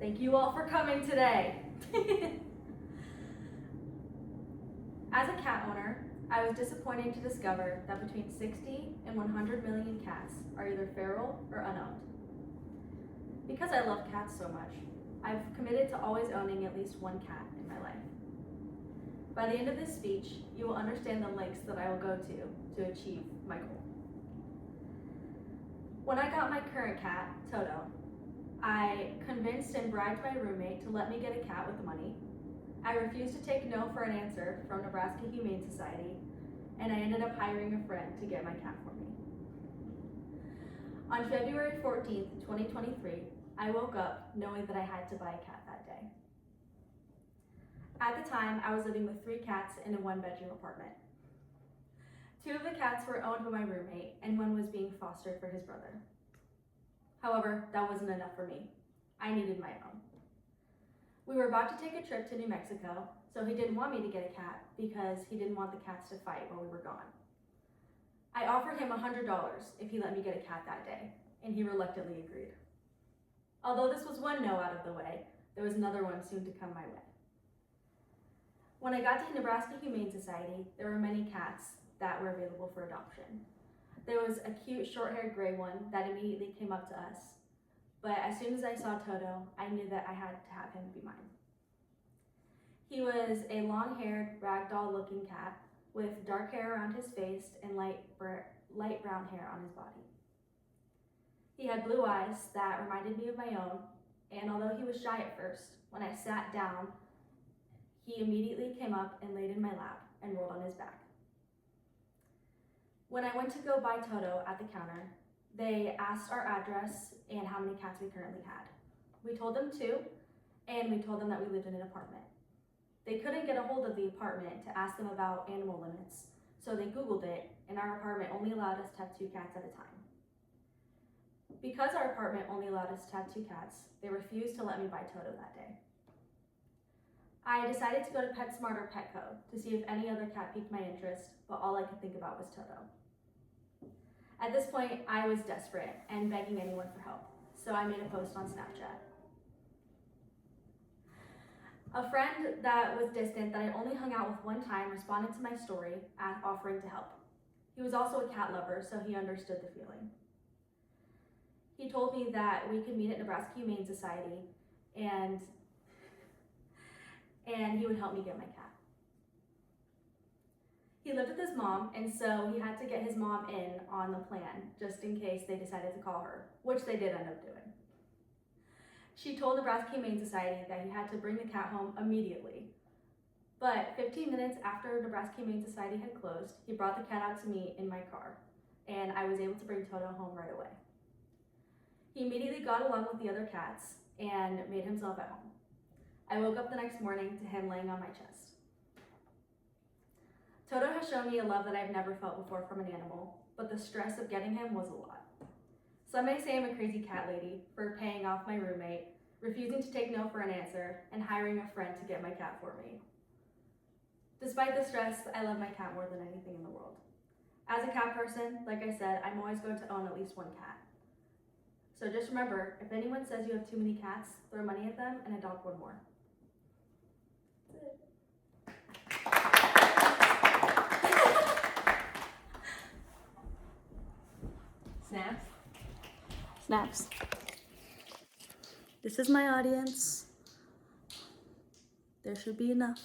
Thank you all for coming today. As a cat owner, I was disappointed to discover that between 60 and 100 million cats are either feral or unowned. Because I love cats so much, I've committed to always owning at least one cat in my life. By the end of this speech, you will understand the lengths that I will go to achieve my goal. When I got my current cat, Toto, I convinced and bribed my roommate to let me get a cat with money. I refused to take no for an answer from Nebraska Humane Society, and I ended up hiring a friend to get my cat for me. On February 14th, 2023, I woke up knowing that I had to buy a cat that day. At the time, I was living with 3 cats in a 1-bedroom apartment. 2 of the cats were owned by my roommate, and 1 was being fostered for his brother. However, that wasn't enough for me. I needed my own. We were about to take a trip to New Mexico, so he didn't want me to get a cat because he didn't want the cats to fight while we were gone. I offered him $100 if he let me get a cat that day, and he reluctantly agreed. Although this was one no out of the way, there was another one soon to come my way. When I got to Nebraska Humane Society, there were many cats that were available for adoption. There was a cute short-haired gray one that immediately came up to us, but as soon as I saw Toto, I knew that I had to have him be mine. He was a long-haired, ragdoll-looking cat with dark hair around his face and light brown hair on his body. He had blue eyes that reminded me of my own, and although he was shy at first, when I sat down, he immediately came up and laid in my lap and rolled on his back. When I went to go buy Toto at the counter, they asked our address and how many cats we currently had. We told them 2, and we told them that we lived in an apartment. They couldn't get a hold of the apartment to ask them about animal limits, so they Googled it, and our apartment only allowed us to have 2 cats at a time. Because our apartment only allowed us to have 2 cats, they refused to let me buy Toto that day. I decided to go to PetSmart or Petco to see if any other cat piqued my interest, but all I could think about was Toto. At this point, I was desperate and begging anyone for help, so I made a post on Snapchat. A friend that was distant that I only hung out with one time responded to my story offering to help. He was also a cat lover, so he understood the feeling. He told me that we could meet at Nebraska Humane Society and he would help me get my cat. He lived with his mom, and so he had to get his mom in on the plan, just in case they decided to call her, which they did end up doing. She told Nebraska Humane Society that he had to bring the cat home immediately. But 15 minutes after Nebraska Humane Society had closed, he brought the cat out to me in my car, and I was able to bring Toto home right away. He immediately got along with the other cats and made himself at home. I woke up the next morning to him laying on my chest. Toto has shown me a love that I've never felt before from an animal, but the stress of getting him was a lot. Some may say I'm a crazy cat lady for paying off my roommate, refusing to take no for an answer, and hiring a friend to get my cat for me. Despite the stress, I love my cat more than anything in the world. As a cat person, like I said, I'm always going to own at least one cat. So just remember, if anyone says you have too many cats, throw money at them and adopt one more. Snaps? Snaps. This is my audience. There should be enough.